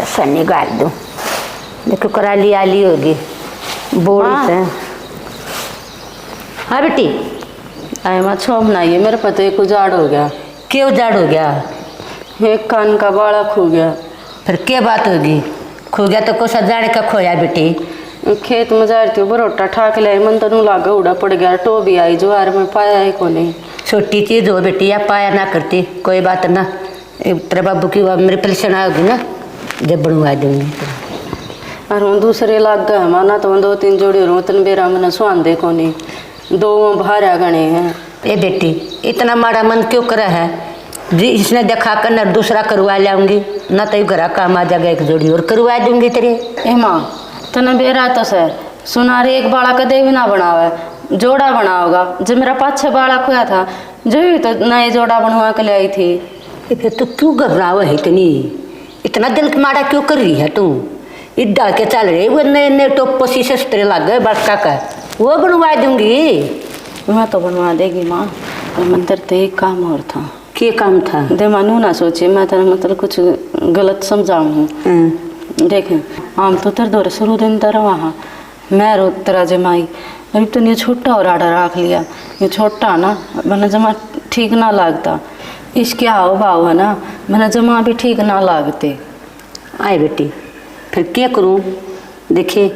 सन्नी गाल दूँ। देखो कराली आली होगी बोली से। हाँ बेटी। आए माँ छोम बनाइए, मेरे पति को उजाड़ हो गया। क्यों उजाड़ हो गया? एक कान का बाड़ा खो गया। फिर क्या बात होगी? खो गया तो कोसा जाने का खोया बेटी? खेत में जा रही थी, बरोटा ठाक ले मन तनु लागा उड़ा पड़ गया। टो भी आई जो आर में पाया ही को नहीं। छोटी चीज हो बेटी, या पाया ना करती कोई बात ना। तेरे बाबू की मेरे परेशान आओगी ना जब बनवा दूंगी। और हम दूसरे लाग गए माना तो 2-3 जोड़ी रो तन बेरा मन सुहान दे को नहीं। 2 भारा गणे हैं। ए बेटी इतना माड़ा मन क्यों करा है? जी इसने देखा कर न दूसरा करवा लाऊंगी ना, तो घरा काम आ जाएगा, एक जोड़ी और करवा दूंगी तेरे। ए माँ तने बेरा तो सर सुनारे एक बाड़ा का देवी ना बनावे, जोड़ा बनाओगा। जब मेरा 5-6 बाड़ा खोया था जो ही तो नए जोड़ा बनवा के ले आई थी। फिर तू क्यों घबराव है इतना दिल माड़ा क्यों कर रही है तू? इड्डा के चल रहे वो नए नए टोप पसी सस्ते लग गए बड़का का, वो बनवा दूंगी। मैं तो बनवा देगी माँ, मंदिर तो एक काम और था। क्या काम था? दे मानू ना सोचे मैं तेरा मतलब कुछ गलत समझाऊँ। देखें हम तो तेरे दौरे शुरू दिन तरह वहाँ मैं रो तेरा जमाई। अभी तो ये छोटा और आड़ा रख लिया। ये छोटा ना मैंने जमा ठीक ना लगता। इसके आओ भाव है ना मैंने जमा भी ठीक ना लगते। आए बेटी फिर क्या करूं? देखे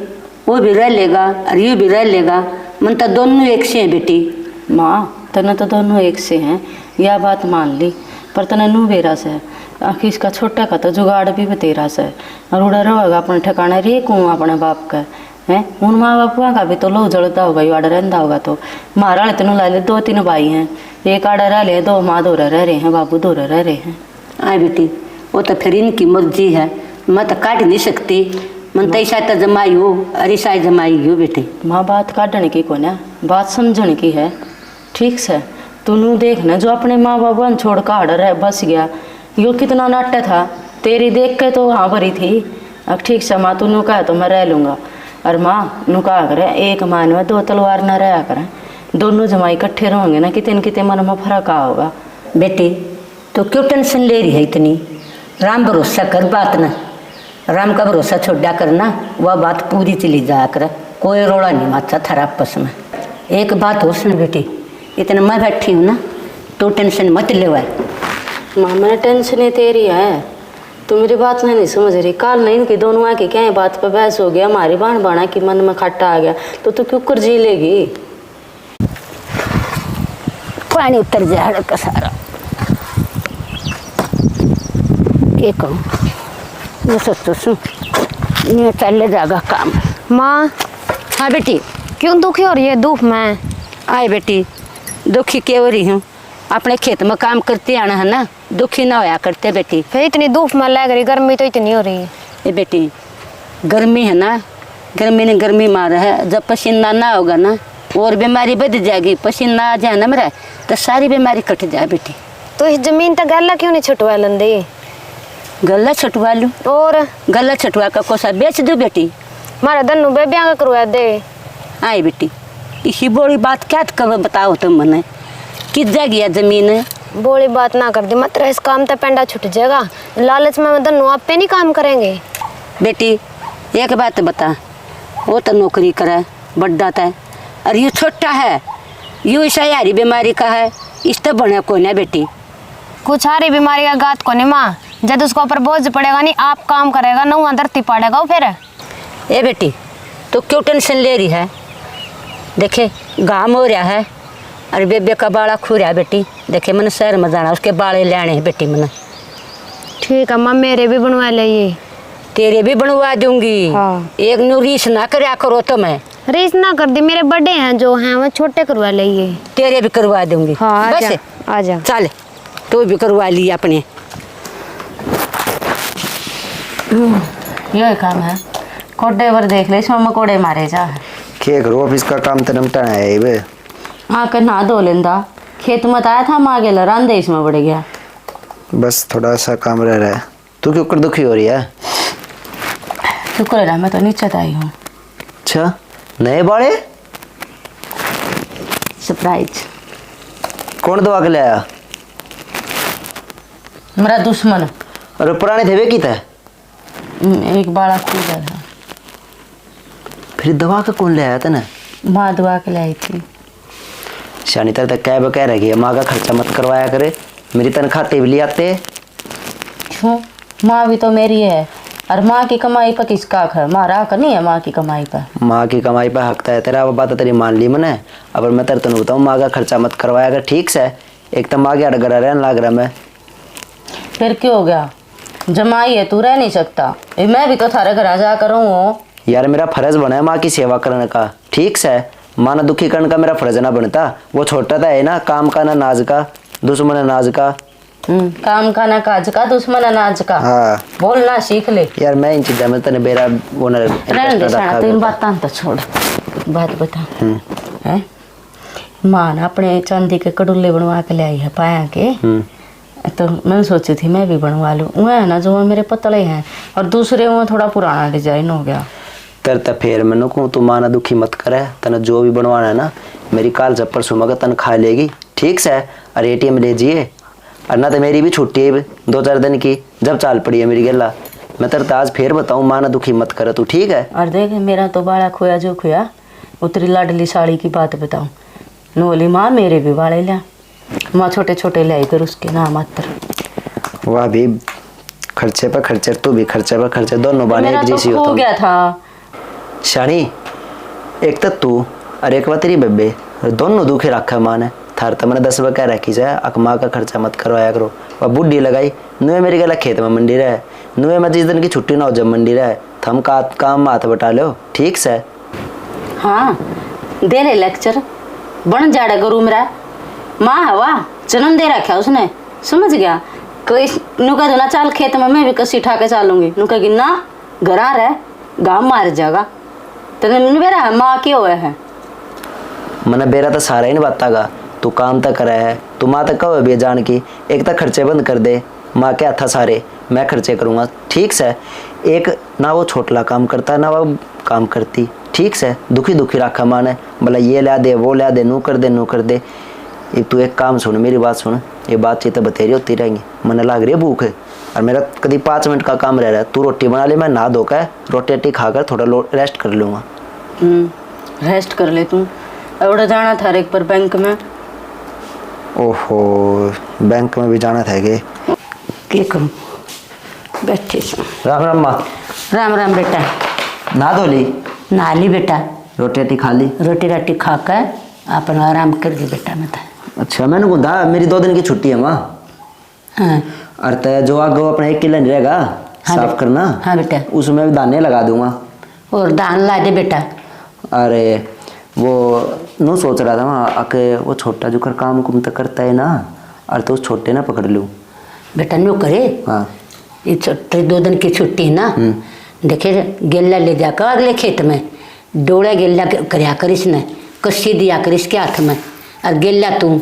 वो भी रह लेगा और ये भी रह लेगा, मन तो दोनों एक से हैं बेटी। माँ तने तो दोनों एक से हैं, यह बात मान ली, पर तने नू बेरा से आखिर इसका छोटा का तो जुगाड़ भी तेरा से और उड़ा रहेगा अपने ठिकाने रे को अपने बाप का है। उन माँ बापुआ का भी तो लो जलता होगा, ये आड़ा रहता होगा। तो मारा ले तेनों ला ले 2-3 भाई हैं, एक आड़ा रह ले, 2 माँ 2 रह रहे हैं, बाबू 2 रह रहे हैं। आए बेटी वो तो फिर इनकी मर्जी है, मैं तो काट नहीं सकती। मन तो ऐसा तो जमाई हो और ऐसा जमाई हो बेटी। माँ बात काटने की को ना, बात समझने की है। ठीक से तू देखना जो अपने माँ बाबू छोड़ कर आड़ रह बस गया, यो कितना नाट्य था। तेरी देख के तो हाँ भरी थी। अब ठीक से माँ तू कहा तो मैं रह लूँगा। और माँ नु कहा करे एक मान में 2 तलवार ना रहा करें, दोनों जमाई इकट्ठे रहेंगे ना कितने मन में फर्क आ होगा। बेटी तो क्यों टेंशन ले रही है इतनी? राम भरोसा कर बात ना, राम का भरोसा छोड़ा करना, वह बात पूरी चली जाया कर। कोई रोड़ा नहीं माचा थारा आपस में। एक बात हो सुन बेटी, इतना मैं बैठी हूँ ना तो टेंशन मत ले। माँ मैंने टेंशन ही तेरी है, तू मेरी बात नहीं समझ रही। काल नहीं कि दोनों आके क्या बात पे बहस हो गया, हमारी बाण बाणा की मन में खट्टा आ गया तो तू क्यों कर जी लेगी? पानी उतर जाए का सारा। क्या कहूँ मैं सोच सुन ये चल जाएगा काम। माँ हाँ बेटी क्यों दुखी हो रही है धूप में? आए बेटी दुखी क्यों हो रही हूँ? अपने खेत में काम करते आना है ना, दुखी ना होया करते बेटी। फिर इतनी धूप में लग रही, गर्मी तो इतनी हो रही है। ये बेटी गर्मी है ना, गर्मी ने गर्मी मारा है। जब पसीना ना होगा ना और बीमारी बढ़ जाएगी। पसीना आ जाए ना मेरा तो सारी बीमारी कट जाए बेटी। तो इस जमीन तक गला क्यों नहीं छुटवा लेंदे? गला छुटवा लूँ? और गला छुटवा का कोसा बेच दो बेटी। मारा दन्नू बेबिया का करवा दे। आए बेटी इसी बोली बात क्या कर बताओ तुम मने, किस जाएगी जमीन? बोली बात ना कर दी मत, इस काम तक पेंडा छुट जाएगा। लालच में दन्नू आप पे नहीं काम करेंगे। बेटी एक बात बता, वो तो नौकरी करे बड्डा था और ये छोटा है, यूँ ऐसा यारी बीमारी का है, इस तो बने को ना बेटी। कुछ हारी बीमारी का गात को नहीं माँ, जब उसके ऊपर बोझ पड़ेगा नहीं आप काम करेगा ना वहाँ धरती पड़ेगा फिर। ए बेटी तो क्यों टेंशन ले रही है? देखे घाम हो रहा है और बेबे का बाड़ा खू रहा है बेटी। देखे मैंने शहर में जाना, उसके बाड़े लेने हैं बेटी मैंने। ठीक है माँ मेरे भी बनवा ले। तेरे भी बनवा दूंगी। हाँ। एक नु रीस ना करया करो तो मैं रीस ना कर दी, मेरे बड़े हैं जो हैं वो छोटे करवा ले। तेरे भी करवा दूंगी। हाँ बस आ जा चल तू भी करवा ली अपने। यही काम है, कोडे पर देख ले इसमें मकोड़े मारे जा। क्या करो ऑफिस का काम तो निपटाना है बे। हाँ कर नहा धो लेंदा, खेत में आया था माँ गेला रांधे इसमें बढ़ गया। बस थोड़ा सा काम रह रहा है। तू क्यों कर दुखी हो रही है? शुक्र है मैं तो नीचे आई हूँ। अच्छा नए बाड़े? सरप्राइज। कौन दवा के लाया? मेरा दुश्मन। अरे पुराने थे वे की था? एक बालक की था। फिर दवा का कौन ले आया था ना? माँ दवा के लाई थी। शानी तक कह कह रही है माँ का खर्चा मत करवाया करे, मेरी तनख्वाह तेवली आते। क्यों? माँ भी तो मेरी है, और माँ की कमाई पर किसका हक है? मारा हक नहीं है माँ की कमाई पर। माँ की कमाई पर हक है तेरा, वो बात तेरी मान ली मैंने। अब मैं तेरे तो बताऊँ माँ का खर्चा मत करवाया कर, ठीक से? एक तो माँ के अड़गड़ा रहने लग रहा मैं। फिर क्यों हो गया? जमाई है, तू रह नहीं सकता। मैं भी तो थारे घर आ जा करूँ। यार मेरा फर्ज बना है माँ की सेवा करने का, ठीक से? माँ ना दुखी करने का मेरा फर्ज ना बनता। वो छोटा था है ना, काम का ना नाज का, दुश्मन अनाज का। काम का ना काज का, दुश्मन अनाज का। हाँ बोलना सीख ले यार, मैं इन चीज़ों में तेने बेरा वो ना रहने दे साना, तो इन बातें तो छोड़, बात बता। है माँ ना अपने चांदी के कड़ुल्ले बनवा के ले आई है पाया के, तो मैं सोची थी मैं भी बनवा लूँ। वो है ना जो मेरे पतले हैं, और दूसरे वो थोड़ा पुराना डिजाइन हो गया। तेरे तो फिर मैंने कहूँ तू माँ ना दुखी मत करे, तने जो भी बनवाना है ना मेरी काल जब परसों मगर तनख्वाह लेगी, ठीक से? और ATM ले जिए, और ना तो मेरी भी छुट्टी है 2-4 दिन की, जब चाल पड़ी है मेरी गला। मैं तेरे तो आज फिर बताऊँ माँ ना दुखी मत करे तू, ठीक है? और देख मेरा तो बाड़ा खोया जो खोया, उतरी लाडली साड़ी की बात बताऊँ, नोली माँ मेरे भी बाड़े लिया, माँ छोटे छोटे लाई कर उसके नाम मात्र। वाह भी, खर्चे पर खर्चे, तू भी खर्चे पर खर्चे, दोनों बाने एक जैसी हो गया था शानी। एक तो तू और एक बार तेरी बेबे, दोनों दुखे रखा माँ ने। थार तो मैंने 10 बार कह रखी जाए अक माँ का खर्चा मत करवाया करो। वह बुढ़ी लगाई नुए मेरी गला खेत में मंडी रहे, नुए में जिस दिन की छुट्टी ना हो जब मंडी रहे, थम का काम हाथ बटा लो, ठीक से? हाँ दे ले लेक्चर, बन जाड़ा गुरु मेरा। माँ हवा जन्म दे रखा उसने, समझ गया? कोई नुका ना चाल खेत में, मैं भी कसी उठा के चालूंगी। नुका कि ना घरा रहे, गाँव मार जाएगा। तेने मेरा माँ क्यों हुआ है? मैंने बेरा तो सारा ही नहीं बतागा, तू काम तक करे है, तू माँ तक कहो बेजान की। एक तो खर्चे बंद कर दे, माँ के हाथा सारे मैं खर्चे करूँगा, ठीक से? एक ना वो छोटला काम करता ना वो काम करती, ठीक से? दुखी दुखी रखा माँ ने, बोला ये ला दे वो ला दे, नू कर दे नू कर दे। एक तू एक काम सुन, मेरी बात सुन, ये बातचीत तो बतेरी होती रहेंगी। मैंने लाग रही है भूख है, और मेरा कभी 5 मिनट का काम रह रहा है। तू रोटी बना ले, मैं नहा धोकर रोटी खाकर थोड़ा रेस्ट कर लूँगा। रेस्ट कर ले तू। अवड़ा जाना था एक पर बैंक में। ओहो, बैंक में भी जाना था गे? क्या करूँ, बैठे। राम राम माँ। राम राम बेटा। नहा धो ली? नहा ली बेटा, रोटी खा ली? रोटी राटी खाकर अपन आराम कर ली बेटा। मैं था अच्छा, मैंने कहा मेरी 2 दिन की छुट्टी है माँ। हाँ और तय जो आगे अपना 1 किलो नहीं रहेगा साफ करना। हाँ बेटा, उसमें भी दाने लगा दूंगा। और दान ला दे बेटा। अरे वो नो सोच रहा था वहाँ आके, वो छोटा जो कर काम कुम तक करता है ना, और तो उस छोटे ना पकड़ लूँ। बेटा नो करे। हाँ ये छोटे 2 दिन की छुट्टी है ना, देखे गेला ले जाकर अगले खेत में डोड़ा गेला करया कर, इसने कस्सी दिया कर इसके हाथ में, और गेला तू,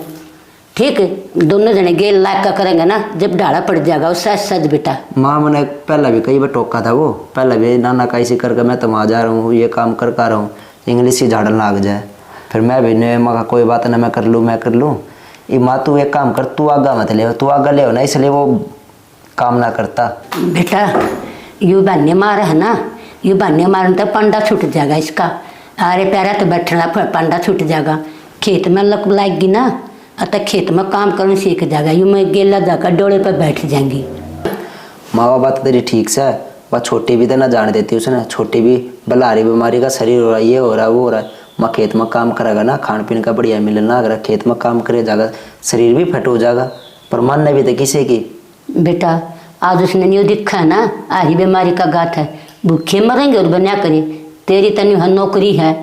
ठीक है? दोनों जने गेल लाग का करेंगे ना, जब डाला पड़ जाएगा वो सच सच बेटा। माँ मैंने पहला भी कई बार टोका था, वो पहला भी नाना का इसी करके मैं तो वहाँ जा रहा हूँ, ये काम कर रहा हूँ, इंग्लिश ही झाड़न लाग जाए। फिर मैं भी नहीं, माँ कोई बात ना, मैं कर लूँ। ये माँ तू एक काम कर, तू आगा मत ले, तू आगा ले हो ना, इसलिए वो काम ना करता। बेटा यू बहाने मार है ना, यू बहाने मारने तो पंडा छूट जाएगा इसका। अरे प्यारा तो बैठना पंडा छूट जाएगा, खेत में लक लाएगी ना, अतः खेत में काम करना सीख जाएगा। यूँ मैं गेला जाकर डोले पर बैठ जाएंगी। माँ बाप बात तेरी ठीक से, वह छोटी भी तो ना जान देती उसने, छोटी भी बलारी बीमारी का शरीर हो रहा है, ये हो रहा है वो हो रहा है। माँ खेत में काम करेगा ना, खान पीने का बढ़िया मिलना, अगर खेत में काम करे जाएगा शरीर भी फट हो जाएगा, पर मानने भी तो किसी की। बेटा आज उसने न्यू दिखा है ना, आही बीमारी का गात है, भूखे मरेंगे और बना करे। तेरी तनी नौकरी है,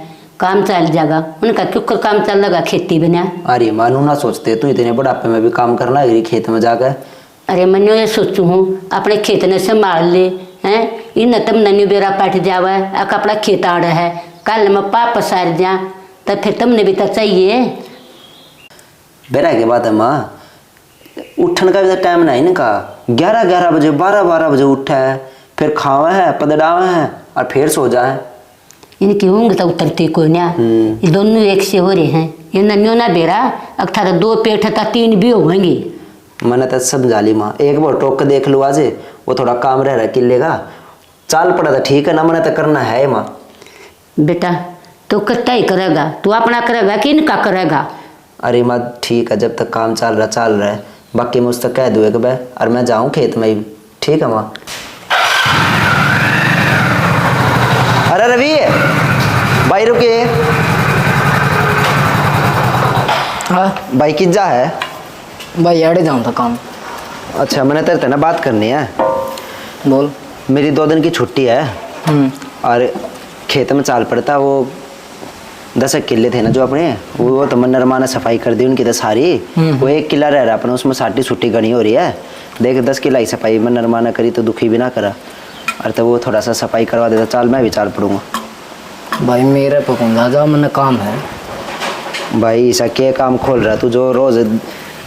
काम चल जाएगा, उनका क्यों काम चल लगा खेती बना। अरे मानू ना सोचते तू इतने बुढ़ापे में भी काम करना है खेत में जाकर। अरे मैं ये सोचू हूँ अपने खेत ने संभाल ले हैं, इन तम नन्यू बेरा पट जावे, अपना खेत आड़ है, कल में पाप पसार जा, तो फिर तुमने भी तो चाहिए। बेरा के बात है माँ, उठन का भी तो टाइम नहीं ना, का 11 बजे 12 बजे उठा है, फिर खावा है पदड़ावा है और फिर सो जाए। इनकी ऊँग तो उतरती कोई ना, ये दोनों एक से हो रहे हैं। ये नन्यो ना बेरा अक्थार 2 पेट था 3 भी होंगे। मैंने तो समझा ली माँ, एक बार टोक के देख लो आज, वो थोड़ा काम रह रहा किले का, चाल पड़ा था ठीक है ना, मैंने तो करना है माँ। बेटा तू कितना ही करेगा, तू अपना करेगा कि इनका करेगा? अरे माँ ठीक है, जब तक काम चल रहा है, बाकी मैं उस तक कह दूँ एक बार, और मैं जाऊँ खेत में भी। ठीक है माँ। अरे रवि भाई रुकिए। हाँ भाई किज्जा है? भाई अड़े जाऊँ था काम। अच्छा मैंने तेरे ना बात करनी है। बोल। मेरी 2 दिन की छुट्टी है और खेत में चाल पड़ता, वो 10 किले थे ना जो अपने, वो तो नरमा ने सफाई कर दी उनकी तो सारी। वो 1 किला रह रहा अपने, उसमें साटी छुट्टी गनी हो रही है। देख 10 किला ही सफाई में नरमा ने करी तो दुखी भी ना करा, और तो वो थोड़ा सा सफाई करवा देता, चाल मैं भी चाल पड़ूंगा। भाई मेरे पकूंगा जा, मैंने काम है। भाई ऐसा क्या काम खोल रहा तू जो रोज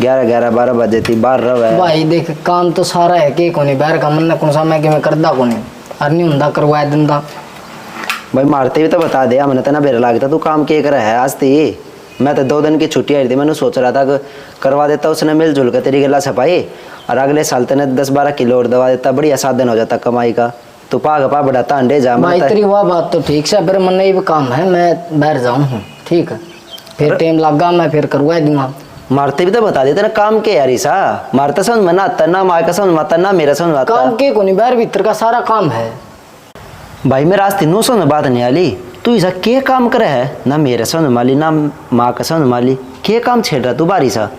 11-12 बजे थी बाहर रहा है? भाई देख काम तो सारा है कि कोनी बाहर का मन कौन सा मैं कि मैं करदा कोनी और नहीं हुंदा करवा दिंदा। भाई मारते भी तो बता दे, मैंने तो ना बेरा लागता तू काम क्या कर रहा है आज थी। मैं तो 2 दिन की छुट्टी आई थी, मैंने सोच रहा था कि करवा देता उसने मिलजुल कर तेरी गला सफाई, और अगले साल तेने 10-12 किलो और दवा देता, बढ़िया साधन हो जाता कमाई का। तू पा बढ़ाता अंडे जा। भाई तेरी वह बात तो ठीक है, पर मन भी काम है, मैं बाहर जाऊँ। ठीक है फिर टाइम लगा, मैं फिर करवा दूंगा। मारते भी तो बता देते ना काम के यार ईसा, मारता समझ में ना आता, ना माँ का समझ में आता, ना मेरा समझ में आता। काम के कोनी बाहर भीतर का सारा काम है। भाई मेरा आज 3 समझ में बात नहीं आली, तू ऐसा क्या काम करे है, ना मेरा समझ माली ना माँ का समझ माली, क्या काम छेड़ रहा तू बारी सा?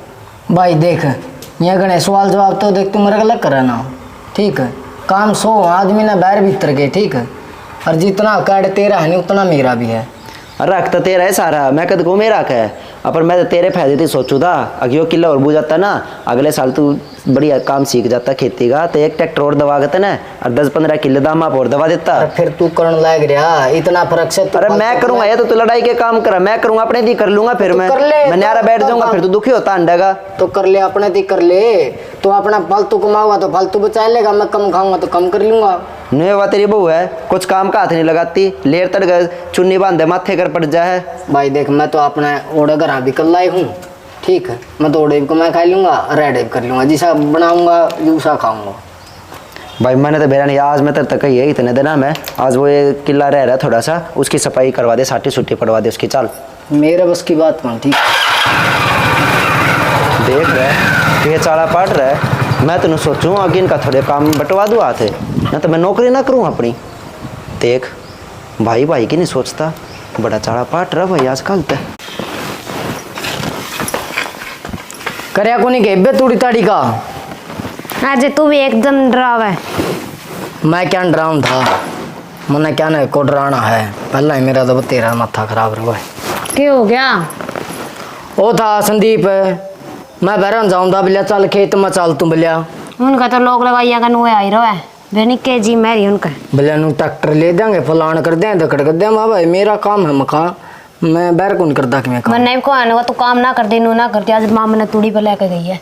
भाई देख यहाँ गणे सवाल जवाब तो देख तू मेरे गलत करे ना। ठीक है काम 100 आदमी ना बाहर भीतर के। ठीक है और जितना कार्ड तेरा है नहीं उतना मेरा भी है। रख तो तेरा है सारा, मैं कद को मेरा है, पर मैं तो तेरे फायदे थी सोचू था। अगर 1 किलो और बू जाता ना, अगले साल तू बढ़िया काम सीख जाता खेती का, तो 1 ट्रैक्टर और दवा गता ना, और 10-15 किलो दाम आप और दवा देता। फिर तू करण लाग रहा इतना फर्क से। अरे मैं करूंगा ये तो तू लड़ाई के काम करा, मैं करूंगा अपने दी कर लूंगा, फिर मैं न्यारा बैठ जाऊंगा, फिर तू दुखी होता अंडा का। तो कर ले अपने दी कर ले, तो अपना फालतू कमाऊंगा तो फालतू बचा लेगा, मैं कम खाऊंगा तो कम कर लूंगा। नहीं हुआ तेरी बहू है, कुछ काम का हाथ नहीं लगाती, लेर तड़ चुन्नी बांधे माथे कर पड़ जाए। भाई देख मैं तो अपने ओढ़े घर भी कर लाई हूँ। ठीक है मैं तो ओढ़े को मैं खा लूंगा, रेड कर लूंगा, जिसा बनाऊंगा यूसा खाऊंगा। भाई मैंने तो बेरा नहीं, आज मैं तेरे तक ही है इतने दिन में, आज वो 1 किला रह रहा है थोड़ा सा, उसकी सफाई करवा दे, साटी छुट्टी पड़वा दे उसकी। चाल मेरे बस की बात मान। ठीक देख रहा है कि ये चाला पाट रहा है, मैं तेन सोचूँ आगे इनका थोड़े काम बंटवा दूँ हाथ, ना तो मैं नौकरी ना करूँ अपनी। देख भाई की नहीं सोचता, बड़ा चाड़ा पाट रहा भाई आजकल तो। करया को नहीं के तूड़ी ताड़ी का। आज तू भी एकदम डराव है। मैं क्या डराऊं था, मैंने क्या ना को डराना है, पहला ही मेरा तो तेरा माथा खराब रहा है। क्या हो गया? वो था संदीप, मैं बहरन जाऊँ था, बोलिया चल खेत में चल तू, बोलिया उनका तो लोग लगाइया का नुए आई रहा है, बेनी के जी मेरी उनका। बोलिया नु ट्रैक्टर ले देंगे, फलान कर दें, दकड़ कर दें। माँ भाई मेरा काम है मखा, मैं बैर कौन करता कि मैं काम। मैंने को आने का तू काम ना कर दे, नू ना करती। आज माँ मैंने तूड़ी पर लेके गई है,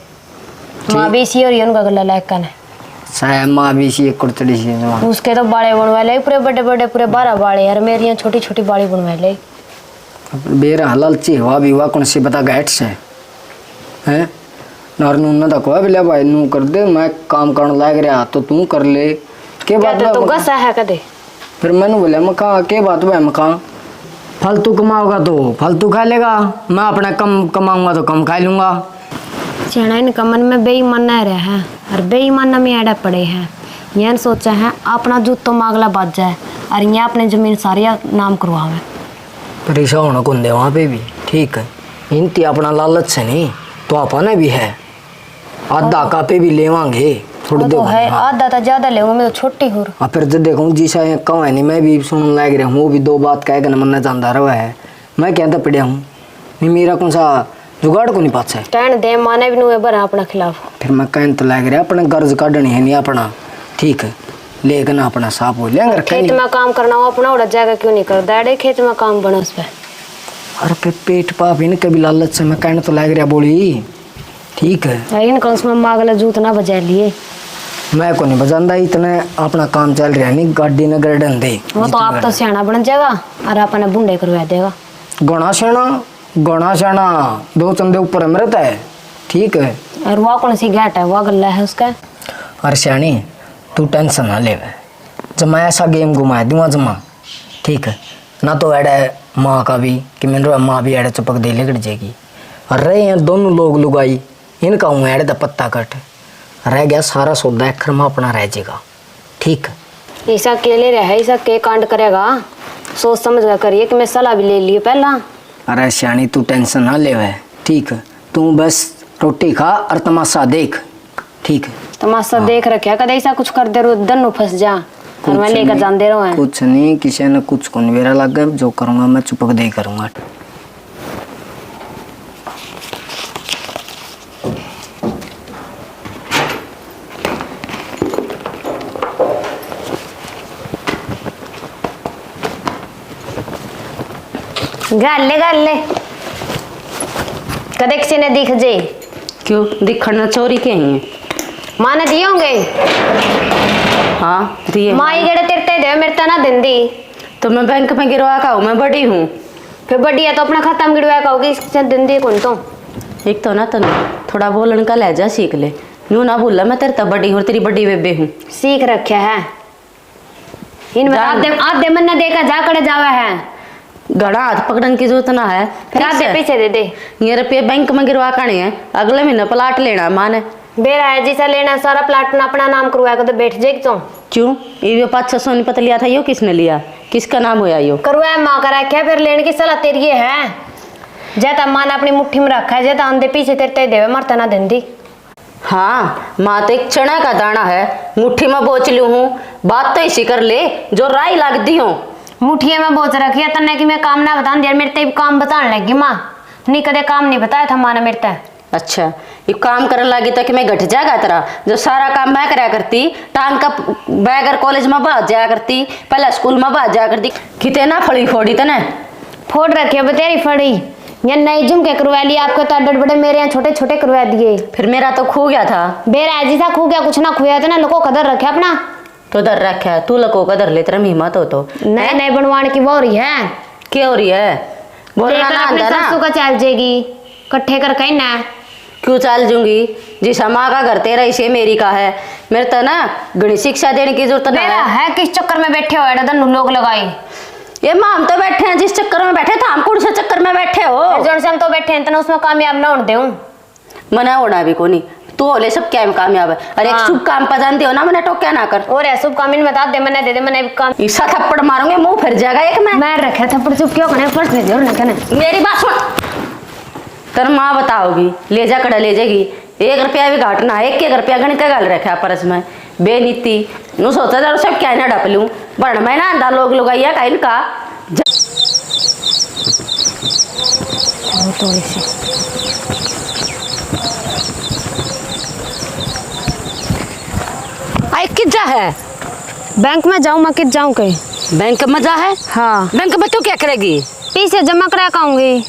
माँ भी इसी और ये उनका गला लेके का साहब माँ भी इसी एक कुड़चड़ी सी है। उसके तो बाड़े बनवा ले पूरे बड़े बड़े, पूरे 12 बाड़े यार, मेरी यहाँ छोटी छोटी बाड़ी बनवा ले। बेरा लालची हुआ भी हुआ कौन सी बता गैट से हैं नार नू तक हुआ बोलिया भाई नू कर दे, मैं काम करने लाग रहा तो तू कर ले। के बात तो गसा है कदे। फिर मैंने बोला मका के बात है मका, फालतू कमाओगा तो फालतू खा लेगा, मैं अपना कम कमाऊंगा तो कम खा लूंगा। चढ़ा इनका मन में बेईमान रहा है और बेईमान में अड़ा पड़े हैं। यह सोचा है अपना जूतो मागला बाज जाए और यहाँ अपने जमीन सारी नाम करवावे। परेशान होना कौन दे वहाँ पे भी। ठीक है इनती अपना लालच से नहीं तो अपना भी है, आधा का पे भी लेवांगे थोड़ी तो है, आधा तो ज्यादा ले, मैं तो छोटी हूँ। फिर जब देखूँ जिसा कहा नहीं, मैं भी सुन लग रहा हूँ, वो भी 2 बात कह कर मन जानता रहा है, मैं कहता पड़ा हूँ नहीं मेरा कौन सा जुगाड़ को नहीं पास है। टैन दे माने भी नुए भरा अपना खिलाफ। फिर मैं कहने तो लग रहा अपने गर्ज काटनी है नहीं अपना। ठीक है लेकिन अपना साफ हो लेंगे। खेत में काम करना हो अपना उड़ा जाएगा क्यों नहीं कर दाड़े खेत में काम बना उस पर। अरे पे पेट पाप इनके भी लालच से मैं कहने तो लग रहा बोली। ठीक है इनका उसमें मागला जूत ना बजा लिए, मैं को नहीं बजांदा, इतने अपना काम चल रहा है नहीं, गाड़ी न गर्डन दे वो तो आप तो सियाना बन जाएगा और अपने बुंडे करवा देगा। गणा शाना 2 चंदे ऊपर में रहता है। ठीक है और वो कौन सी घाट है, वो गल्ला है उसका। अरे श्यानी तू टेंशन ना ले, जमा ऐसा गेम घुमा दूंगा जमा, ठीक है ना। तो ऐड है माँ का भी कि मैंने माँ भी ऐड चपक दे लेकर जाएगी। और रहे हैं दोनों लोग लुगाई, इनका हूँ ऐड द पत्ता कट रह गया सारा सौदा एक खरमा अपना रह जाएगा, ठीक है। ऐसा अकेले रहे, ऐसा के कांड करेगा, सोच समझ कर करिए कि मैं सलाह भी ले लिए पहला। अरे श्यानी तू टेंशन ना ले है, ठीक है। तू बस रोटी खा और तमाशा देख, ठीक है। तमाशा देख रखे कदे ऐसा कुछ कर दे रो दन्नू फंस जा और मैं लेकर जान दे रहा हूँ। कुछ नहीं, किसी ने कुछ को मेरा लग गया, जो करूँगा मैं चुपक दे करूँगा। गल कदे किसी ने दिख जे क्यों दिखना चोरी के ही है? माँ ने दिए होंगे। हाँ दिए। माँ ये तेरे दे मेरे तना दिन दी तो मैं बैंक में गिरवा का हूँ, मैं बड़ी हूँ। फिर बड़ी है तो अपना खाता में गिरवा का होगी, इससे दिन दी कौन तो। एक तो ना तनु थोड़ा बोलन का लहजा सीख ले, यूँ ना भूला मैं तेरे तब बड़ी हूँ, तेरी बड़ी बेबे हूँ। सीख रखे है इन आधे मन न देखा जा करे जावा है, घड़ा हाथ पकड़न की जरूरत ना है। फिर आधे पैसे दे दे। ये रुपये बैंक में गिरवा करने हैं, अगले महीने प्लाट लेना माँ ने। बेरा है जिसा लेना सारा प्लाट अपना नाम करवाया तो बैठ जाएगी तो। क्यों ये 500 सोनीपत लिया था, यो किसने लिया, किसका नाम होया यो? करवाया माँ करा क्या, फिर लेने की सलाह तेरी है। जैता माँ ने अपनी मुट्ठी में रखा है, जैता आंधे पीछे तेरे देवे मरता ना दिन दी। हाँ माँ तो एक चना का दाना है, मुट्ठी में बोच लू हूँ, बात तो इसी कर ले जो राय लगती हो। मुठिया में बोझ रखी है तन्ने की मैं काम ना बता दिया, मेरे ते काम बताने लगी माँ। नहीं कदे काम नहीं बताया था माँ ने मेरे ते। अच्छा ये काम करने लगी तो कि मैं घट जाएगा तेरा, जो सारा काम मैं कराया करती, टांग का बैगर कॉलेज में भाग जाया करती, पहले स्कूल में भाग जाया करती, कितना फड़ी फोड़ी तने फोड़ रखी है बतेरी फड़ी। ये नई झुमके करवा लिया आपके तो अड्डे बड़े, मेरे यहाँ छोटे छोटे करवा दिए। फिर मेरा तो खो गया था। बेरा जैसा खो गया कुछ ना खोया था ना, लोगों कदर रखे अपना तो दर रखा है तू, लको का दर ले तेरा हिम्मत हो तो। नए नए बनवाने की वो हो रही है, क्या हो रही है बोलना ना अपने अंदर सासू का चल जाएगी कट्ठे कर कहीं ना। क्यों चल जूंगी, जिसा माँ का घर तेरा इसे मेरी का है, मेरे तो ना गणित शिक्षा देने की जरूरत ना है। किस चक्कर में बैठे हो एडा लोग लगाई? ये माँ हम तो बैठे हैं जिस चक्कर में बैठे थे, हम कौन से चक्कर में बैठे हो? जोन से हम तो बैठे हैं तो उसमें कामयाब ना होने दूं। मना होना भी को नहीं, तू होले सब क्या में कामयाब है। अरे एक शुभ काम पर जानती हो ना, मैंने टोक्या ना कर। और है शुभ काम इन बता दे, मैंने दे दे, मैंने काम ईसा थप्पड़ मारूंगे मुंह फिर जाएगा एक मैं रखा थप्पड़ चुप क्यों करने फर्स्ट दे दे और ना कहने। मेरी बात सुन, तेरे माँ बताओगी ले जा कड़ा ले जाएगी, 1 रुपया भी घाटना है, 1 रुपया गण का गाल रखा परस में बेनीति नु सोचा जरा सब क्या ना डप लूं बड़ मैं ना अंधा लोग लगाइया का इनका थोड़ी सी आई किजा है। बैंक में जाऊँ मैं कित जाऊँ कहीं? बैंक में जा है? हाँ। बैंक में तू क्या करेगी? पैसे जमा करा आऊंगी।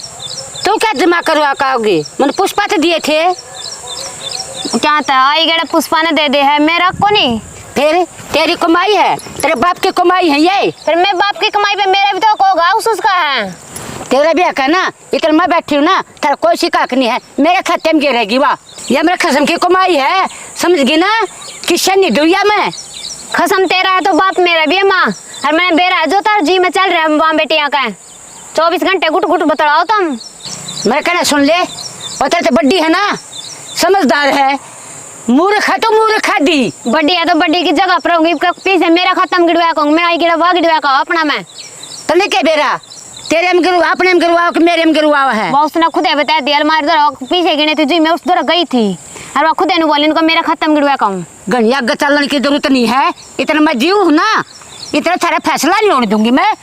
तू क्या जमा करवा पाओगी? मैंने पुष्पा तो दिए थे। क्या था आई गड़ा पुष्पा ने दे दे है, मेरा को नहीं। फिर तेरी कमाई है, तेरे बाप की कमाई है ये। फिर मैं बाप की कमाई पे मेरा भी तो होगा उसका है। तेरा भी हक है ना, इधर मैं बैठी हूँ ना, तेरा कोई शिकायत नहीं है, मेरे खाते में गिरेगी वाह, ये मेरे खसम की कमाई है, समझ गई ना? किशन नहीं दुनिया में खसम तेरा है तो बाप मेरा भी है माँ। और मैंने बेरा जो तार जी में चल रहा है वहाँ बेटियाँ का 24 घंटे गुट गुट बतलाओ तुम। मैं कहना सुन ले, और तेरे तो बड्डी है ना, समझदार है, मूर्ख है तो मूर्ख है दी। बड्डी है तो बड्डी की जगह पर होंगी, पैसे मेरा खत्म गिरवा कहूँ मैं, आई गिरा वह गिरवा का अपना मैं। तने क्या बेरा तेरे में गिरवा अपने में गिरवाओ कि मेरे में गिरवाओ है? वो उसने खुद बता दिया, अलमारी दर पीछे गिने थी जी मैं उस दर गई थी और वो खुद ने बोली उनको मेरा खत्म गिरवा कहूँ। गणिया चलने की जरूरत नहीं है, इतना मैं जीव हूँ ना, इतना सारा फैसला नहीं होने दूंगी मैं।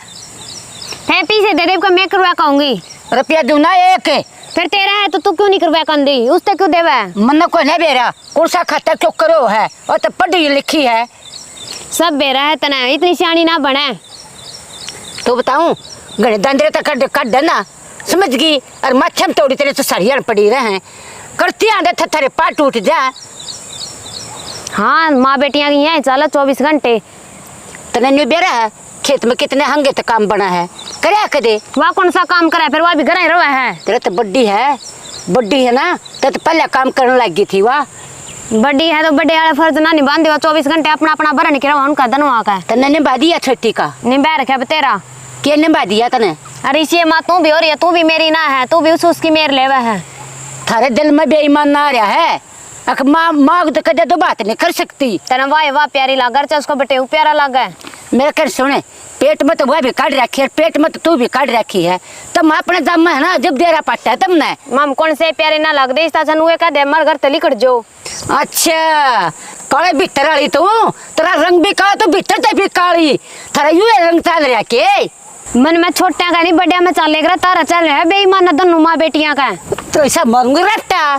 है पीछे दे दे को मैं करवा कहूँगी। रुपया दूँ ना एक, फिर तेरा है तो तू क्यों नहीं करवा कर दी, उससे क्यों देवा? मन को नहीं बेरा कुर्सा खाता क्यों करो है, और तो पढ़ी लिखी है सब बेरा है तना, इतनी सियानी ना बने। तो बताऊं गणे दंदरे तक कट ना, समझ गई? और मच्छम तोड़ी तेरे तो सरियर पड़ी रहे करती आंदे थारे पाट टूट जा। हाँ माँ बेटियाँ की हैं चलो 24 घंटे। तने न्यू बेरा है खेत में कितने हंगे तो काम बना है, करे कदे वह कौन सा काम करा है, फिर वह भी घर रहा है। तेरे तो बड्डी है ना, तो पहले काम करने लगी थी वाह, बड़ी है तो बड़े वाले फर्ज ना निभाते हो, 24 घंटे अपना अपना भरन के रहो उनका धनवा का तने निभा दिया छठी का? निभा रखे अब तेरा के निभा दिया तने? अरे इसी माँ तू भी हो रही है, तू भी मेरी ना है, तू भी उसकी मेर लेवा है। थारे दिल में बेईमान ना आ रहा है? अख माँ माँ तो कदे तो बात नहीं कर सकती। तेरा वाह प्यारी लागा चाहे उसको बटे प्यारा लागा। मेरे कर सुने, पेट में तो वह भी काट रखी है, पेट में तो तू भी काट रखी है। तब अपने दम में है ना, जब देरा पट्टा है तब न माम कौन से प्यारे ना लग दे इस नुए का दे मर घर तली कट जो। अच्छा काले भीतर वाली तू, तेरा रंग भी काला तो भीतर ते भी काली, थारा यू रंग चल रहा के मन में छोटे का नहीं बड़े में चल लेगा तारा चल रहा है बेईमान दोनों माँ बेटियां का। तो ऐसा मंग रखता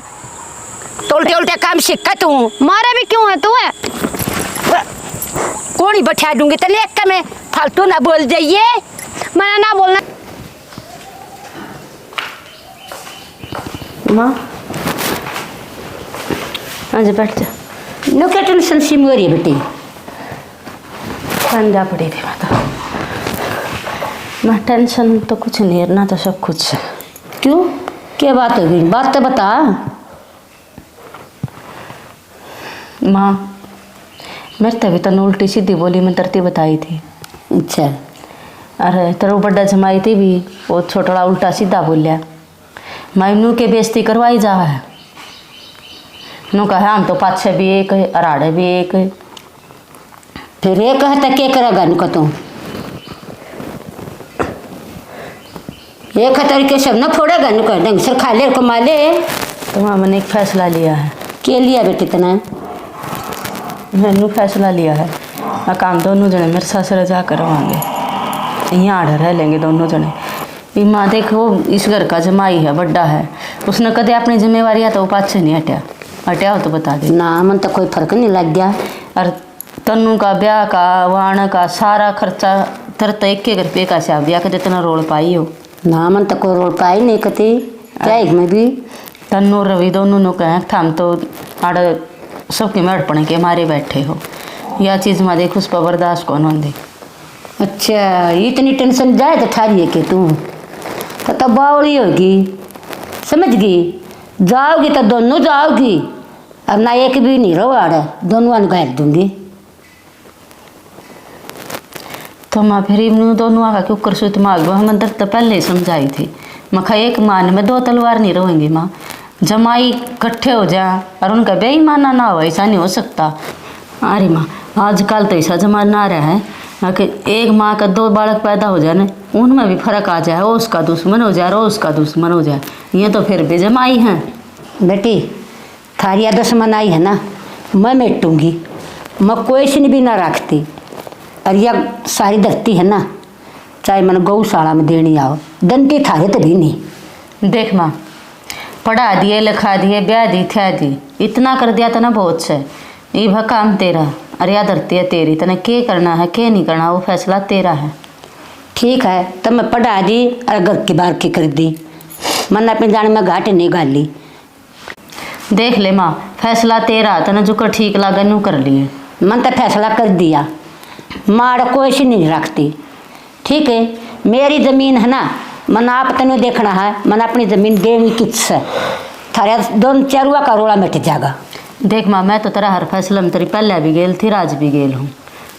तो उल्टे उल्टे काम सीखा तू। मारा भी क्यों है तू है? कौन ही बैठा दूंगी तेरे एक में, फालतू ना बोल जाइए। मैंने ना बोलना। माँ आज बैठ जा। नो क्या टेंशन सी मोरी बेटी? ठंडा पड़ी थी मैं टेंशन तो कुछ नहीं है ना, तो सब कुछ है। क्यों, क्या बात हो गई? बात तो बता। माँ मेरे तभी तो उल्टी सीधी बोली मैं तरती बताई थी। अच्छा अरे तेरा बड्डा जमाई थी भी वो छोटा उल्टा सीधा बोलिया, मैनू के बेइज्जती करवाई जा है। नू कहा हम तो पाछे भी एक है अराड़े भी एक है। फिर ये कहता क्या करेगा इनको तू? एक तरीके से न फोड़ेगा इनको, ढंग से खा ले कमा ले। तो वहाँ मैंने एक फैसला लिया है। क्या लिया बेटी तना? मैंने फैसला लिया है मैं काम दोनों जने मेरे ससुर जा करवाएंगे, यहाँ आड़े रह लेंगे दोनों जने। ये माँ देखो इस घर का जमाई है, बड्डा है, उसने कदे अपनी जिम्मेवारी तो वो पाछे नहीं हटिया हो तो बता दे ना। मन तो कोई फर्क नहीं लग गया। और तन्नू का ब्याह का वाण का सारा खर्चा तरत 1 रुपये का से ब्याह के इतना रोल पाई हो ना। मन तो कोई रोल पाई नहीं कती क्या एक में भी। तन्नू रवि दोनों नो कहें थाम तो आड़ सबके मेड़ पड़े के मारे बैठे हो, यह चीज़ में देख उस पर बर्दाश्त कौन होंगे। अच्छा इतनी टेंशन जाए तो ठारी है कि तू तो बावड़ी होगी, समझ गई? जाओगी तो दोनों जाओगी, अब ना एक भी नहीं रहो आड़े, दोनों गाल दूंगी। तो माँ फिर इन दोनों आगा के ऊपर सुत मांग हम अंदर तो पहले ही समझाई थी। मैं खा एक मान में 2 तलवार नहीं रहेंगी माँ, जमाई इकट्ठे हो जा और उनका बेईमाना ना हो, ऐसा नहीं हो सकता। अरे माँ आजकल तो ऐसा जमाना आ रहा है कि एक माँ का 2 बालक पैदा हो जाए ना, उनमें भी फर्क आ जाए, वो उसका दुश्मन हो जाए, वो उसका दुश्मन हो जाए। ये तो फिर भी जमाई हैं। बेटी थारी दुश्मन आई है ना, मैं मिटूंगी, मैं कोई से भी ना रखती। और यह सारी धरती है ना, चाहे मन गौशाला में देनी आओ, दंती थारे तो भी नहीं। देख माँ पढ़ा दिए लिखा दिए ब्याह दी थ्या दी इतना कर दिया था ना बहुत से, ये भा काम तेरा और या धरती है तेरी, तने के करना है के नहीं करना वो फैसला तेरा है। ठीक है तो मैं पढ़ा दी और घर की बार की कर दी, मन अपने जाने में घाटे नहीं गाली। देख ले माँ फैसला तेरा, तने जो कर ठीक लगा नू कर लिए। मन तो फैसला कर दिया, माड़ कोई से नहीं रखती। ठीक है मेरी ज़मीन है ना, मन आप तने देखना है, मन अपनी ज़मीन देनी किससे, थारे दोनों चरुआ का रोड़ा मिट जाएगा। देख माँ मैं तो तेरा हर फैसला में तेरी पहले भी गेल थी, आज भी गेल हूँ।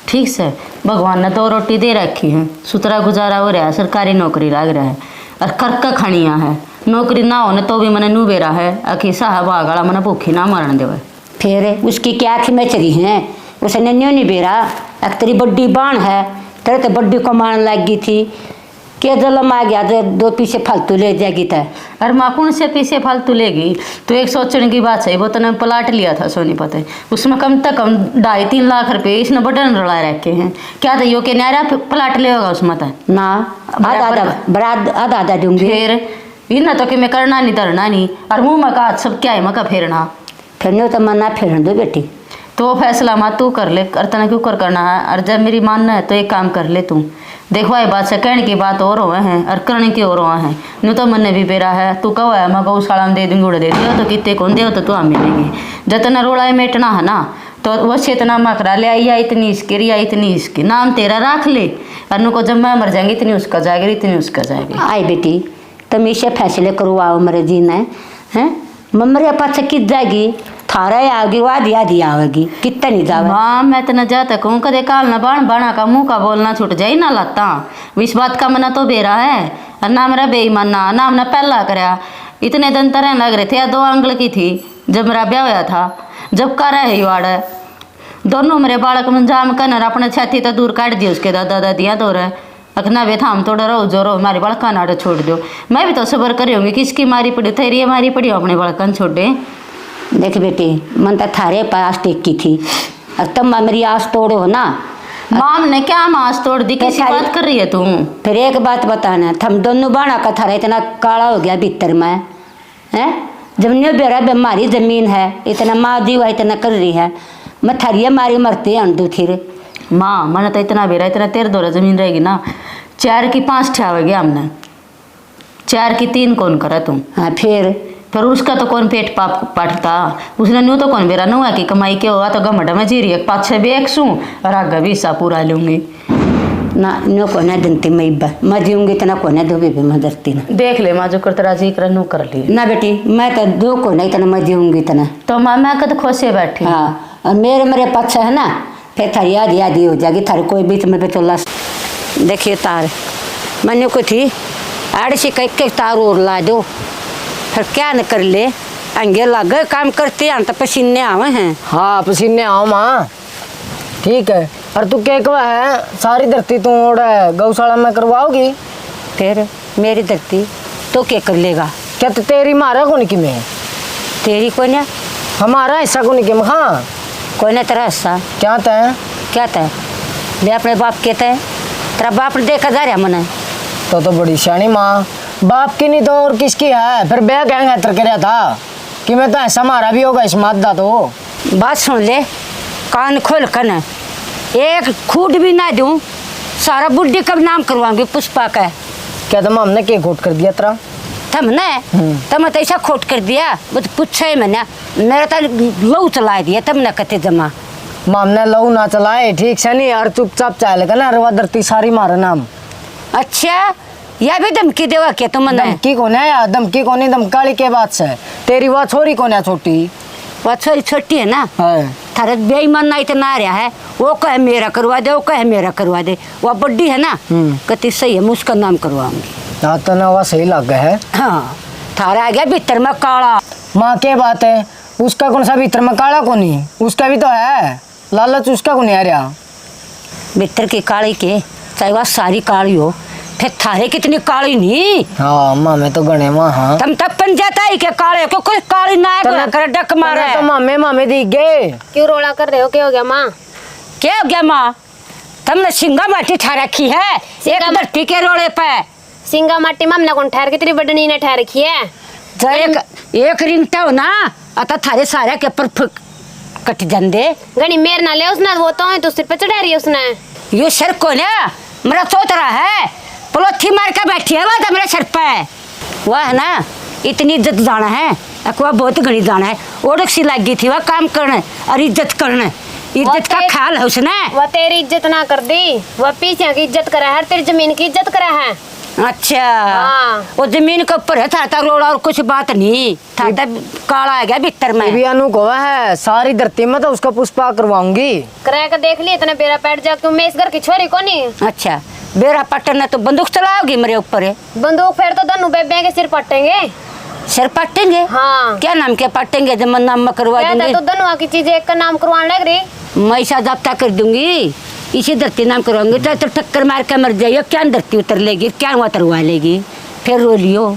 ठीक से भगवान ने 2 रोटी दे रखी है, सुतरा गुजारा हो रहा है, सरकारी नौकरी लग रहा है और करका खड़िया है, नौकरी ना होने तो भी मैंने नू बेरा है अखी साहब आगड़ा मैंने भूखी ना मारन देवे। फिर उसकी क्या आँखें में चरी हैं, उसने न्यों नहीं बेरा। एक तेरी बड्डी बाण है, तेरे तो बड्डी कमान लग गई थी, क्या जलम आ गया तो 2 पीछे फालतू ले जाएगी तय। अरे माँ कौन से पीछे फालतू लेगी, तो एक सोचने की बात है, वो तो ने प्लाट लिया था सोनीपत, उसमें कम से कम 2.5-3 लाख रुपए इसने बटन रड़ा रखे हैं, क्या था यो के न्यारा प्लाट लेगा उसमें तो ना आधा दूंगी। फिर इन्ना तो कि मैं करना नहीं धरना नहीं, और मुँह में का सब क्या है मका फेरना, फिर तो मन ना फिर दो बेटी। तो वो फैसला माँ तू कर ले, और तने क्यों कर करना है, और जब मेरी मानना है तो एक काम कर ले तू। देखो ये बात से कहने की बात और हुए हैं और करने की और हुआ है, नू तो मन ने भी बेरा है, तू कहो है मैं गौशाला में दे दूंगी उड़ दे दियो तो कितने कौन दे तो तू हम मिलेगी। जितना रोड़ा मेटना है ना तो वो चेतना मकरा ले आई, या इतनी इसकी या इतनी इसकी नाम तेरा रख ले, और नु को जब मैं मर जाएंगी इतनी उसका जाएगी इतनी उसका जाएगी। आई बेटी तुम इसे फैसले करवाओ मेरे जीना है, ममरिया पाछे किस जाएगी, थारा आओगी वो आधी आधी आवेगी कितना नहीं जावे। माँ मैं तो न जाता कहूँ कदे काल न बाण बाणा का मुंह का बोलना छूट जाई ना लाता। विश बात का मना तो बेरा है और ना मेरा बेईमाना ना हमने पहला कराया। इतने दिन तरह लग रहे थे या 2 अंगल की थी जब मेरा ब्याह होया था। जब का रहे वाड़ दोनों मेरे बालक मंजाम कनर अपने छाती तो दूर काट दिए उसके दादा दादियाँ तो रहे अखना वे थाम थोड़ा रहो जो रहो हमारे बड़का नाड़ छोड़ दो। मैं भी तो सबर करी होंगी किसकी मारी पड़ी तेरी मारी पड़ी हो अपने बड़कन छोड़ दे। देख बेटी मन तो थारे पास टेकी थी और तुम मेरी आस तोड़ो हो ना। माम ने क्या मास तोड़ दी कैसी बात कर रही है तू। फिर एक बात बताना थम दोनों बाणा का थारा इतना काला हो गया भीतर में है। जमीन बेरा बीमारी जमीन है इतना माँ जीवा इतना कर रही है मैं थारिया मारी मरती अंडू फिर। माँ मन तो इतना बेरा इतना 13 दौरा जमीन रहेगी ना 4 की 5 ठहरेगी हमने 4 की 3 कौन करा तुम। हाँ फिर उसका तो कौन पेट पाप पाटता उसने न्यू तो कौन बेरा हुआ कि कमाई के हुआ तो गमटा में जी रही है 5-6 भी एक सू और आगे भी हिस्सा पूरा लूंगी ना नो को ना दंती मैं जीऊंगी इतना को ना दो भी मैं डरती ना। देख ले माँ जो करतरा जी कर नू कर ली ना बेटी मैं तो दो को नहीं इतना मैं जीऊंगी इतना। तो माँ मैं कद खोसे बैठी। हाँ और मेरे पास है ना फिर थारी आधी आधी हो जाएगी थारी कोई बीच में बेचोला। देखिए तार मैंने को थी आड़ से कई तार और ला दो फिर क्या न कर ले अंगे लग काम करते हैं तो पसीने आवे हैं। हाँ पसीने आओ माँ ठीक है। और तू क्या कहा है सारी धरती तू और गौशाला में करवाओगी। फिर मेरी धरती तो क्या कर लेगा। क्या तो तेरी मारा कौन की मैं तेरी को ना हमारा हिस्सा कौन की मैं। हाँ कोई ना तेरा हिस्सा क्या तय क्या तय ले अपने बाप के तय तेरा बाप ने देखा जा रहा मने। तो बड़ी सियाणी माँ बाप की नहीं तो और किसकी है। फिर ब्याह कहेंगे तर कर था कि मैं तो ऐसा मारा भी होगा इस मादा तो। बात सुन ले कान खोल कर न एक खूट भी ना दूं सारा बुढ़ी कब नाम करवाऊंगी पुष्पा का। क्या तुम हमने क्या खोट कर दिया तेरा तुमने तुम तो ऐसा खोट कर दिया वो तो पूछा ही मैंने मेरा तो लहू चला दिया तुमने कते जमा। हमने लहू ना चलाए ठीक से नहीं और चुपचाप चाहेगा ना अरवा धरती सारी मारा नाम। अच्छा यह भी धमकी देवा क्या तुमने। धमकी कौन है यार धमकी कौन है धमकाली के बात से तेरी वह छोरी कौन है छोटी वो छोरी छोटी है ना है। थारा बेईमान ना इतना आ रहा है वो कहे मेरा करवा दे वो कहे मेरा करवा दे वो बड्डी है ना कति सही है मैं उसका नाम करवाऊंगी। हाँ तो ना वह सही लग गया है। हाँ थारा आ गया भीतर में काला। माँ क्या बात है उसका कौन सा भीतर में काला कौन ही उसका भी तो है लालच उसका कौन आ रहा भीतर की काली के चाहे वह सारी काली हो फिर थारे कितनी काली नहीं। हाँ माँ मैं तो गणे माँ। हाँ तुम तब पन जाता ही क्या काले क्यों कोई काली ना कर डक मारे तो मामे दिख गए। क्यों रोला कर रहे हो क्या हो गया माँ। क्या हो गया माँ तुमने सिंगा माटी ठा रखी है एक धरती के रोड़े पे। सिंगा माटी में हमने कौन ठहर कितनी बडनी ने ठहर रखी है। एक रिंगता हो ना अतः थारे सारे के पर कट जंदे घनी मेर ना ले उसने वो तो सिर पे चढ़ा रही है उसने। यो सर को ना मेरा सोच रहा है पलोथी मार के बैठी है वह मेरे सर पे वह है ना इतनी इज्जत जाना है अकवा बहुत घनी जाना है ओढ़ सी लगी थी वह काम करने और इज्जत करने इज्जत का ख्याल है उसने। वह तेरी इज्जत ना कर दी वह पीछे की इज्जत करा है तेरी जमीन की इज्जत करा है। अच्छा हाँ। वो जमीन के ऊपर है था रोड़ा और कुछ बात नहीं था काला आ गया भीतर में। भी अनु को है सारी धरती में तो उसका पुष्पा करवाऊंगी। करा कर देख लिया इतना बेरा पैट जा क्यों मैं इस घर की छोरी को नहीं। अच्छा बेरा पट्टन है तो बंदूक चलाओगी मेरे ऊपर बंदूक फिर तो दोनों बेबे के सिर पटेंगे। सिर पट्टेंगे। हाँ क्या नाम के पट्टेंगे जब नाम में करवा दूंगी तो दोनों की चीज एक का नाम करवाने लग रही। मैं ऐसा जब्ता कर दूंगी इसी धरती नाम करवाऊंगी तो टक्कर मार के मर जाइए क्या धरती उतर लेगी क्या उतरवा लेगी फिर रो लियो।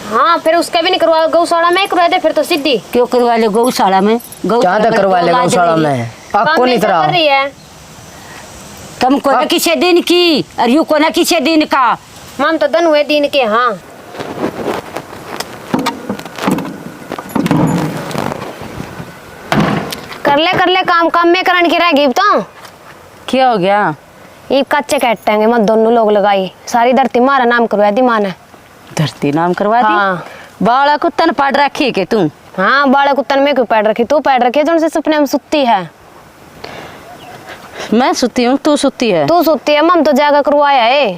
हाँ फिर उसका भी नहीं करवा गौशाला में करवा दे फिर तो सीधी। क्यों करवा ले गौशाला में क्या तक करवा ले गौशाला में आपको नहीं तरह कर रही है तुमको ना किसी दिन की और यू को ना किसी दिन का माम तो दन हुए दिन के। हाँ कर ले काम में करन की रहेगी तो क्या हो गया। ये कच्चे कटेंगे मत दोनों लोग लगाई सारी धरती मारा नाम करवा दी माँ ने। धरती नाम करवा दी। हाँ। बाला कुत्तन पाड़ रखी के तू। हाँ बाड़ा कुत्तन में क्यों पैड रखी तू पैड रखी जो सपने में सुती है। मैं सुती हूँ तू सुती है। तू सुती है मम तो जाकर करवाया है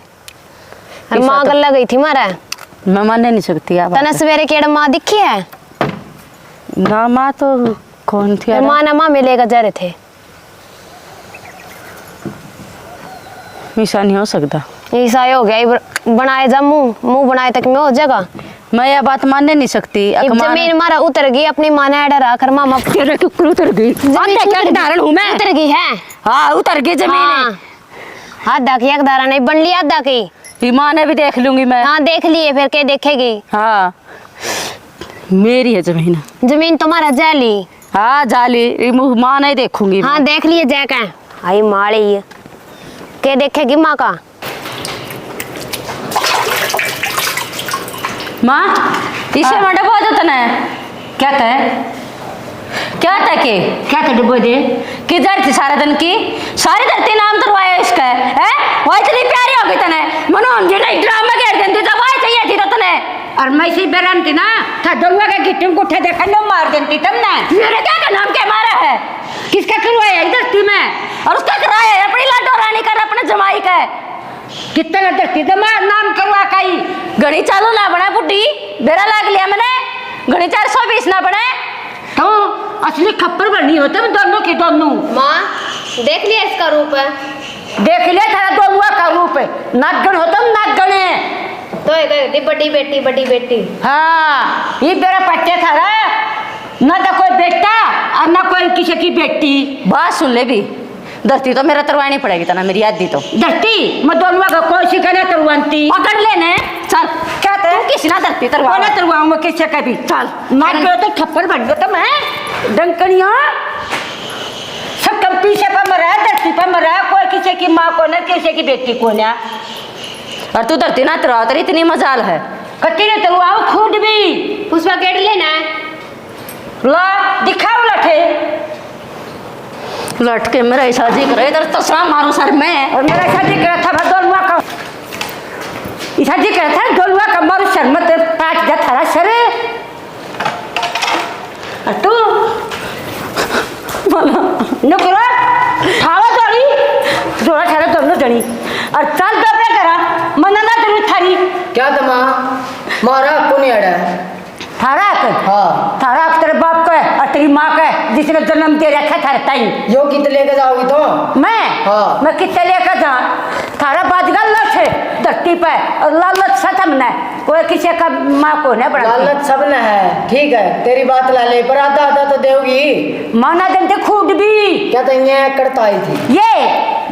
और माँ गल्ला गई थी मारा। मैं मानने नहीं सकती अब तना सवेरे केड़ माँ दिखी है ना माँ तो कौन थी? माँ ना माँ मिलेगा जा रहे थे। ऐसा नहीं हो सकता। ऐसा ही हो गया, बनाए जा मुंह बनाए तक में हो जाएगा। मैं यह बात मानने नहीं सकती। अब जमीन मारा उतर गई, अपनी माँ ने एडर आकर मामा तेरे कुकर उतर गई। क्या धारण हूँ मैं? उतर गई है। हाँ उतर गई जमीन। आधा की एक धारा नहीं बन ली, आधा की माँ ने भी देख लूंगी मैं। हाँ देख लिए, फिर क्या देखेगी? हाँ मेरी है जमीन। जमीन तुम्हारा जाली। हाँ जाली माँ नहीं देखूंगी। हाँ देख लिए जैका आई माड़ी क्या देखेगी माँ का? माँ इसे मटे बहुत होता है। क्या कहे? क्या था के क्या कर डुबो दे? किधर थी सारा दिन की? सारी धरती नाम तरवाया इसका है? वो इतनी प्यारी हो गई तने मनो हम जेड़ा ड्रामा कर देंती तो वही चाहिए थी तो तने। और मैं इसी बेरान थी ना, था दलुआ का गिट्टी को उठा देखा न मार देती तब ना। मेरे क्या का नाम क्या मारा है? किसका करवाया इधर थी मैं? और उसका कराया है अपनी लाडो रानी का, अपने जमाई का है। कितना दस्ती तो मार नाम करवा काई घड़ी चालू ना बना बुड्ढी, बेरा लाग लिया मैंने। घड़ी 420 ना बने तो असली खप्पर बनी हो तुम दोनों की दोनों। माँ देख लिया इसका रूप है? देख ले था दोनों का रूप है। नागगण हो तुम, नागगण है तो एक बड़ी बेटी बड़ी बेटी। हाँ ये मेरा पट्टे था ना तो कोई बेटा और ना कोई किसी की बेटी। बात सुन ले भी, धरती तो मेरा तरवानी पड़ेगी तना मेरी याद दी तो। दस्ती मैं दोनों का कोई सिखाना तरवानती पकड़ लेने चल। क्या तू किसी ना धरती तरवा ना तरवाऊंगा किसी का भी। चल नाक पे तो खप्पर बन गया तो मैं डंकनिया सब कम पीछे पर मरा, धरती पर मरा। कोई किसी की माँ को ना किसी की बेटी को ना। और तू धरती ना तरवा तेरी इतनी मजाल है। कत्ती ने तरवाओ खुद भी। उसका गेट लेना है। ला दिखाओ लठे। लटके मेरा ऐसा जी करे इधर तसला मारो सर में। और मेरा शादी करा था दोलुआ का, शादी करा था दोलुआ का मारो सर मत काट जा थारा सर। और तू नुकरा थावा जोड़ी जोड़ा थारा दोनों जनी और चल दबे करा मना ना जरूर थारी। क्या तमा मारा कौन अड़ा? थारा हाँ थारा तेरे बाप का है और तेरी माँ का है जिसने जन्म दे रखा थारे ताई। यो कित लेके जाओगी तो? मैं हाँ। मैं कितने लेकर जा? थारा बाजगा लठ है धरती पे और लालच खत्म न है। कोई किसी का माँ को नहीं बड़ा। लालच सब न है, ठीक है तेरी बात ला ले, पर आधा आधा तो देगी। माना देते खुद भी। क्या तो ये करता आई थी ये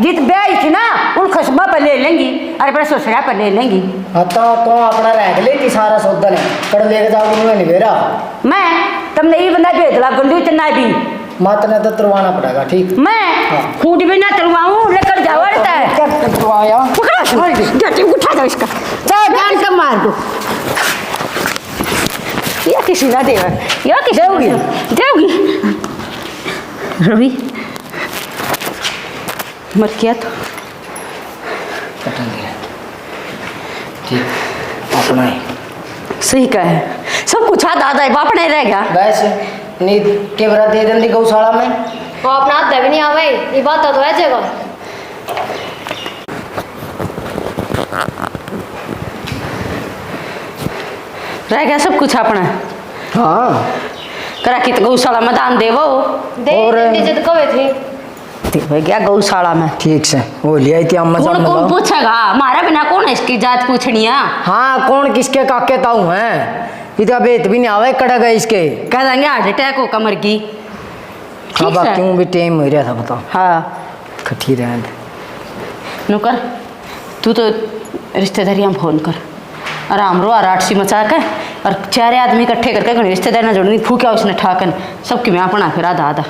जित ब्याई थी ना उन खसबा पर ले लेंगी और अपने ससुरा पर ले लेंगी। हाँ तो अपना रह लेती सारा सौदा ने कर लेके जाओगी मैं निवेरा। मैं तुमने ये बंदा भेदला गंडू इतना भी मात ने तो तुरवाना पड़ेगा, ठीक। मैं खुद भी ना तुरवाऊं लेकर जावा रहता है। क्या तुरवाया? पकड़ा उठा दो इसका, चाहे जान का मार दो। या किसी ना देवा या किसी देवगी देवगी रवि मर किया तो ठीक अपना ही सही का है सब कुछ आ दादा बाप नहीं रह गया। वैसे नींद के बरा दे देंदी गौशाला में। वो अपना हाथ भी नहीं आवे, ये बात तो है जगह। रह गया सब कुछ अपना। हाँ करा कि तो गौशाला में दान देवो दे जद कवे थी देव गया गौशाला में। ठीक से वो ले आई थी अम्मा कौन साहब कौन पूछेगा हमारा बिना कौन है इसकी जात पूछनी है। हाँ कौन किसके काके ताऊ हैं, इधर बेत भी नहीं आवे कड़ा गए इसके। कह देंगे हार्ट अटैक हो कमर की। हाँ ठीक है। बाकी भी टाइम हो रहा था बताओ। हाँ कठी रहन नुकर तू तो रिश्तेदारी हम फोन कर और हमरो आराटसी मचा के और 4 आदमी इकट्ठे करके घनी रिश्तेदारी ना जोड़नी फूक्या उसने ठाकन सबकी मैं अपना फिर आधा आधा।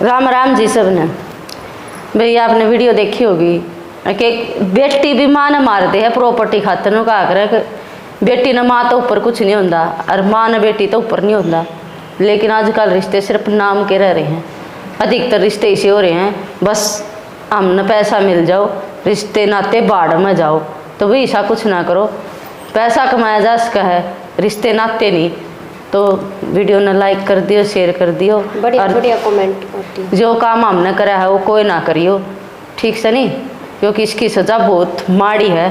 राम राम जी सब ने। भैया आपने वीडियो देखी होगी कि बेटी भी माँ ने मार दे है प्रॉपर्टी खातर नु कहा करे कि बेटी ने माँ तो ऊपर कुछ नहीं होता और माँ ने बेटी तो ऊपर नहीं होता। लेकिन आजकल रिश्ते सिर्फ नाम के रह रहे हैं। अधिकतर रिश्ते ऐसे हो रहे हैं बस हमने पैसा मिल जाओ रिश्ते नाते बाढ़ में जाओ। तो भाई ऐसा कुछ ना करो, पैसा कमाया जा सका है रिश्ते नाते नहीं। तो वीडियो ने लाइक कर दियो शेयर कर दियो बढ़िया और बढ़िया कमेंट होती। जो काम हमने करा है वो कोई ना करियो, ठीक से नहीं, क्योंकि इसकी सज़ा बहुत माड़ी है।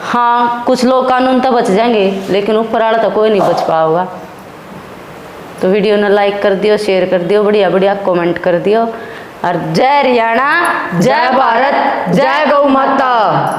हाँ कुछ लोग कानून तो बच जाएंगे लेकिन ऊपर वाला तो कोई नहीं बच पाओगा। तो वीडियो ने लाइक कर दियो, शेयर कर दियो, बढ़िया बढ़िया कमेंट कर दियो। और जय हरियाणा, जय भारत, जय गौ माता।